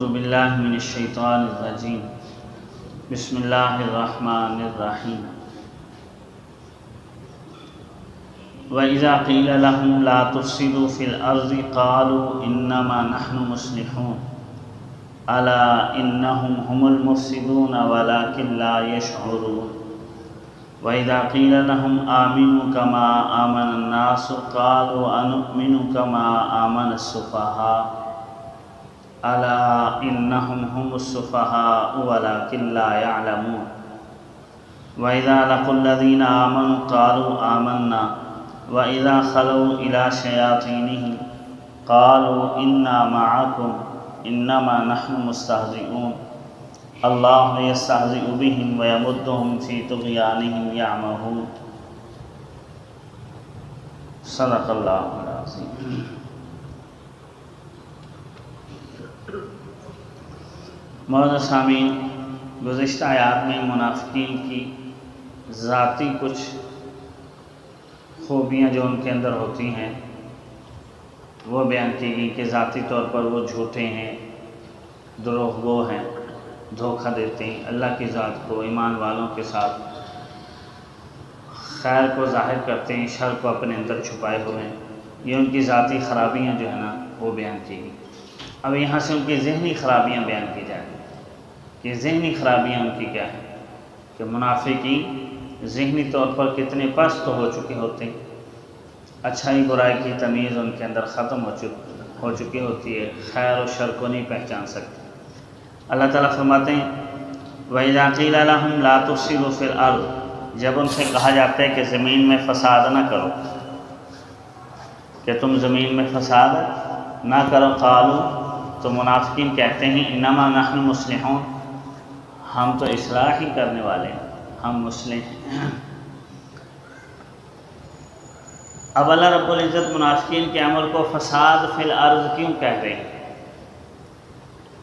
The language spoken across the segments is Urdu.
اعوذ باللہ من الشیطان الرجیم بسم اللہ الرحمن الرحیم وَإِذَا قِيلَ لَهُمْ لَا تُفْسِدُوا فِي الْأَرْضِ قَالُوا إِنَّمَا نَحْنُ مُصْلِحُونَ أَلَا إِنَّهُمْ هُمُ الْمُفْسِدُونَ وَلَكِنْ لَا يَشْعُرُونَ وَإِذَا قِيلَ لَهُمْ آمِنُوا كَمَا آمَنَ النَّاسُ قَالُوا أَنُؤْمِنُ كَمَا آمَنَ السُّفَهَاءُ أَلَا إِنَّهُمْ هُمُ السُّفَهَاءُ وَلَكِنْ لَا يَعْلَمُونَ وَإِذَا لَقُوا الَّذِينَ آمَنُوا قَالُوا آمَنَّا وَإِذَا خَلَوْا إِلَى شَيَاطِينِهِمْ قَالُوا إِنَّا مَعَكُمْ إِنَّمَا نَحْنُ مُسْتَهْزِئُونَ اللَّهُ يَسْتَهْزِئُ بِهِمْ وَيَمُدُّهُمْ فِي طُغْيَانِهِمْ يَعْمَهُونَ صدق اللہ العظیم۔ معزز سامعین، گزشتہ آیات میں منافقین کی ذاتی کچھ خوبیاں جو ان کے اندر ہوتی ہیں وہ بیان کی گئی کہ ذاتی طور پر وہ جھوٹے ہیں، دروغ گو ہیں، دھوکہ دیتے ہیں اللہ کی ذات کو، ایمان والوں کے ساتھ خیر کو ظاہر کرتے ہیں، شر کو اپنے اندر چھپائے ہوئے ہیں۔ یہ ان کی ذاتی خرابیاں جو ہیں نا وہ بیان کی گئی۔ اب یہاں سے ان کی ذہنی خرابیاں بیان کی جائیں کہ ذہنی خرابیاں ان کی کیا ہیں، کہ منافقین ذہنی طور پر کتنے پست ہو چکے ہوتے ہیں، اچھائی برائی کی تمیز ان کے اندر ختم ہو چکی ہوتی ہے، خیر و شر کو نہیں پہچان سکتے۔ اللہ تعالیٰ فرماتے ہیں وَإِذَا قِيلَ لَهُمْ لَا تُفْسِدُوا فِي الْأَرْضِ، جب ان سے کہا جاتا ہے کہ زمین میں فساد نہ کرو، کہ تم زمین میں فساد نہ کرو، قالوا، تو منافقین کہتے ہیں انما نحن مصلحون، ہم تو اصلاح ہی کرنے والے ہیں، ہم مصلح ہیں۔ اب اللہ رب العزت منافقین کے عمل کو فساد فی الارض کیوں کہہ رہے ہیں؟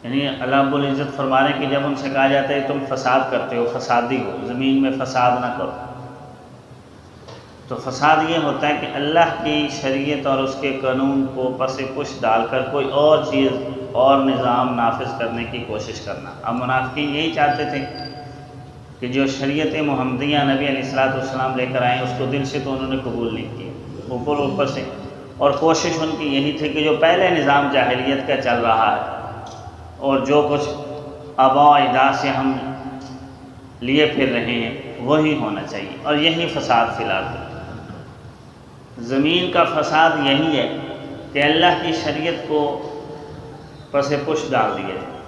یعنی اللہ رب العزت فرما رہے ہیں کہ جب ان سے کہا جاتا ہے تم فساد کرتے ہو، فسادی ہو، زمین میں فساد نہ کرو، تو فساد یہ ہوتا ہے کہ اللہ کی شریعت اور اس کے قانون کو پس پش ڈال کر کوئی اور چیز اور نظام نافذ کرنے کی کوشش کرنا۔ اب منافقین یہی چاہتے تھے کہ جو شریعت محمدیہ نبی علیہ السلام لے کر آئیں اس کو دل سے تو انہوں نے قبول نہیں کیا، اوپر سے، اور کوشش ان کی یہی تھی کہ جو پہلے نظام جاہلیت کا چل رہا ہے اور جو کچھ آباء و اجداد سے ہم لیے پھر رہے ہیں وہی ہونا چاہیے، اور یہی فساد فی الارض۔ زمین کا فساد یہی ہے کہ اللہ کی شریعت کو پس پش ڈال دیا جائے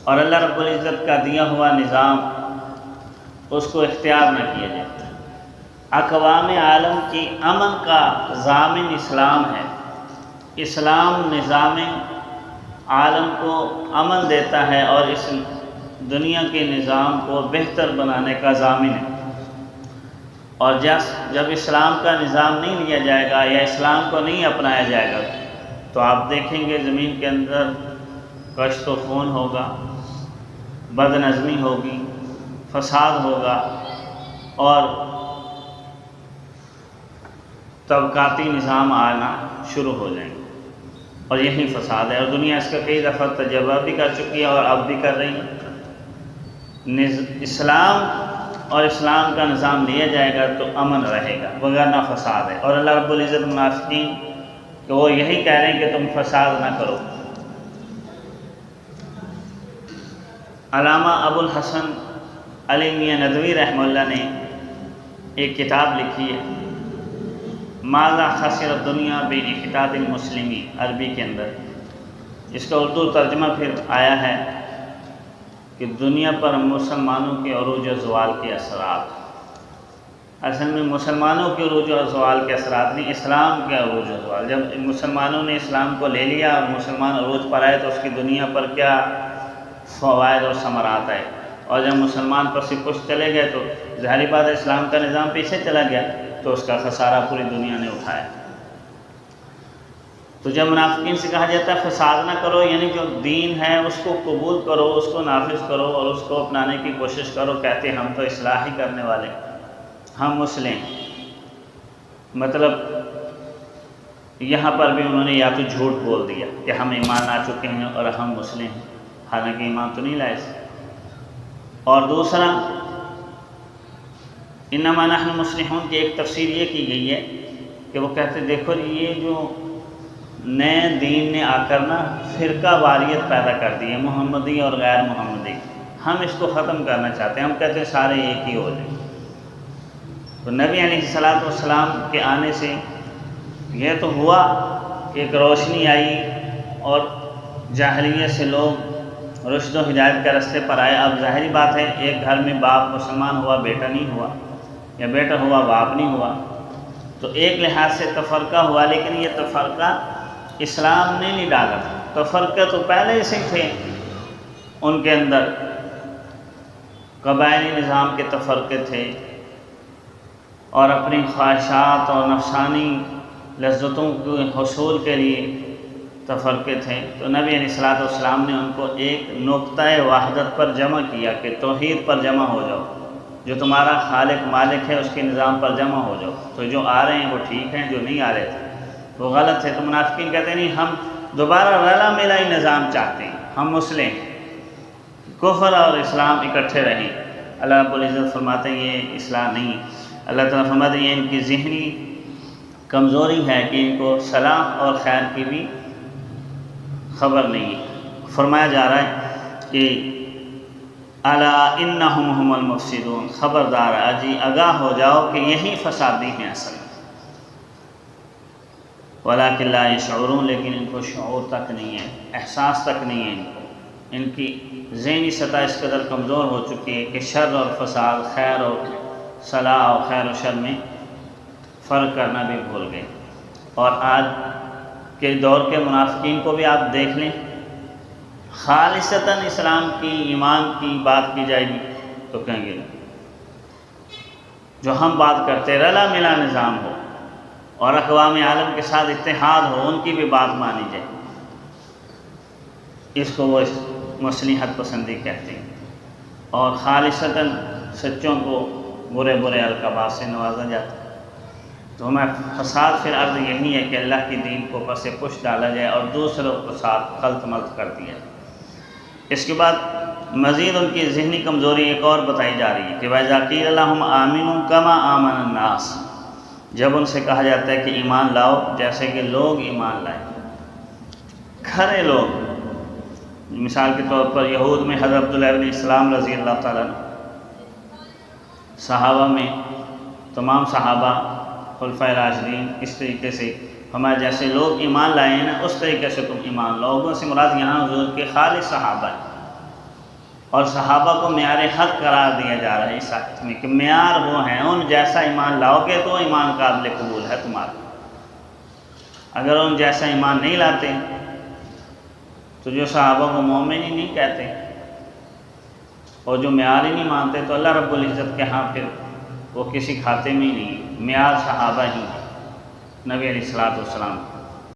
اور اللہ رب العزت کا دیا ہوا نظام اس کو اختیار نہ کیا جائے۔ اقوام عالم کی امن کا ضامن اسلام ہے، اسلام نظام عالم کو امن دیتا ہے اور اس دنیا کے نظام کو بہتر بنانے کا ضامن ہے، اور جب اسلام کا نظام نہیں لیا جائے گا یا اسلام کو نہیں اپنایا جائے گا تو آپ دیکھیں گے زمین کے اندر کشت و خون ہوگا، بد نظمی ہوگی، فساد ہوگا اور طبقاتی نظام آنا شروع ہو جائیں گے، اور یہی فساد ہے، اور دنیا اس کا کئی دفعہ تجربہ بھی کر چکی ہے اور اب بھی کر رہی ہے۔ اسلام اور اسلام کا نظام لیا جائے گا تو امن رہے گا، وگرنہ فساد ہے، اور اللہ رب العزت منافقین کہ وہ یہی کہہ رہے ہیں کہ تم فساد نہ کرو۔ علامہ ابو الحسن علی میاں ندوی رحمہ اللہ نے ایک کتاب لکھی ہے ماذا خسر الدنیا بانحطاط المسلمین، عربی کے اندر اس کا اردو ترجمہ پھر آیا ہے کہ دنیا پر مسلمانوں کے عروج و زوال کے اثرات۔ اصل میں مسلمانوں کے عروج و زوال کے اثرات نہیں، اسلام کے عروج و زوال۔ جب مسلمانوں نے اسلام کو لے لیا اور مسلمان عروج پر آئے تو اس کی دنیا پر کیا فوائد اور ثمرات آئے، اور جب مسلمان پس پش چلے گئے تو ظاہری بات ہے اسلام کا نظام پیچھے چلا گیا تو اس کا خسارہ پوری دنیا نے اٹھایا۔ تو جب منافقین سے کہا جاتا ہے فساد نہ کرو، یعنی جو دین ہے اس کو قبول کرو، اس کو نافذ کرو اور اس کو اپنانے کی کوشش کرو، کہتے ہیں ہم تو اصلاح ہی کرنے والے، ہم مسلم۔ مطلب یہاں پر بھی انہوں نے یا تو جھوٹ بول دیا کہ ہم ایمان آ چکے ہیں اور ہم مسلم ہیں، حالانکہ ایمان تو نہیں لائے تھے۔ اور دوسرا انما نحن مصلحون کی ایک تفسیر یہ کی گئی ہے کہ وہ کہتے دیکھو یہ جو نئے دین نے آ کر نا فرقہ واریت پیدا کر دی ہے، محمدی اور غیر محمدی، ہم اس کو ختم کرنا چاہتے ہیں، ہم کہتے ہیں سارے ایک ہی ہو جائیں۔ تو نبی علیہ الصلوۃ والسلام کے آنے سے یہ تو ہوا کہ ایک روشنی آئی اور جاہلیت سے لوگ رشد و ہدایت کے راستے پر آئے۔ اب ظاہری بات ہے ایک گھر میں باپ مسلمان ہوا بیٹا نہیں ہوا، یا بیٹا ہوا باپ نہیں ہوا، تو ایک لحاظ سے تفرقہ ہوا، لیکن یہ تفرقہ اسلام نے نہیں ڈالا تھا، تفرقہ تو پہلے سے تھے ان کے اندر، قبائلی نظام کے تفرقے تھے اور اپنی خواہشات اور نفسانی لذتوں کے حصول کے لیے تفرقے تھے۔ تو نبی علیہ الصلوۃ والسلام نے ان کو ایک نقطۂ وحدت پر جمع کیا کہ توحید پر جمع ہو جاؤ، جو تمہارا خالق مالک ہے اس کے نظام پر جمع ہو جاؤ۔ تو جو آ رہے ہیں وہ ٹھیک ہیں، جو نہیں آ رہے تھے وہ غلط ہے۔ تو منافقین کہتے ہیں نہیں، ہم دوبارہ رلا ملائی نظام چاہتے ہیں، ہم مسلم ہیں، کفر اور اسلام اکٹھے رہیں۔ اللہ رب العزت فرماتے ہیں یہ اصلاح نہیں، اللہ تعالیٰ فرماتے ہیں یہ ان کی ذہنی کمزوری ہے کہ ان کو صلاح اور خیر کی بھی خبر نہیں ہے۔ فرمایا جا رہا ہے کہ الا انہم هم المفسدون، خبردار اجی آگاہ ہو جاؤ کہ یہی فسادی ہیں اصل، ولکن لا یشعرون، لیکن ان کو شعور تک نہیں ہے، احساس تک نہیں ہے ان کو، ان کی ذہنی سطح اس قدر کمزور ہو چکی ہے کہ شر اور فساد، خیر اور صلاح اور خیر و شر میں فرق کرنا بھی بھول گئے۔ اور آج کے دور کے منافقین کو بھی آپ دیکھ لیں، خالصتاً اسلام کی ایمان کی بات کی جائے گی تو کہیں گے جو ہم بات کرتے رلا ملا نظام ہو اور اقوام عالم کے ساتھ اتحاد ہو، ان کی بھی بات مانی جائے، اس کو وہ مصلحت پسندی کہتے ہیں۔ اور خالصتاً سچوں کو برے برے القابات سے نوازا جاتا ہے۔ تو ہمیں فساد فی الارض یہی ہے کہ اللہ کی دین کو پس پش ڈالا جائے اور دوسروں کے ساتھ خلط ملط کر دیا جائے۔ اس کے بعد مزید ان کی ذہنی کمزوری ایک اور بتائی جا رہی ہے کہ وَإِذَا قِيلَ لَهُمْ آمِنُوا كَمَا آمَنَ النَّاسُ، جب ان سے کہا جاتا ہے کہ ایمان لاؤ جیسے کہ لوگ ایمان لائیں، کھرے لوگ۔ مثال کے طور پر یہود میں حضرت عبداللہ بن اسلام رضی اللہ تعالیٰ عنہ، صحابہ میں تمام صحابہ خلفائے راشدین، اس طریقے سے ہمارے جیسے لوگ ایمان لائے ہیں نا، اس طریقے سے تم ایمان لوگوں سے مراد یہاں حضور کے خالص صحابہ ہیں، اور صحابہ کو معیار حق قرار دیا جا رہا ہے اس آیت میں کہ معیار وہ ہیں، ان جیسا ایمان لاؤ گے تو ایمان قابل قبول ہے تمہارا، اگر ان جیسا ایمان نہیں لاتے تو جو صحابہ کو مومن ہی نہیں کہتے اور جو معیار ہی نہیں مانتے تو اللہ رب العزت کے ہاں پھر وہ کسی کھاتے میں ہی نہیں، معیار صحابہ ہی ہیں نبی علیہ الصلوۃ والسلام۔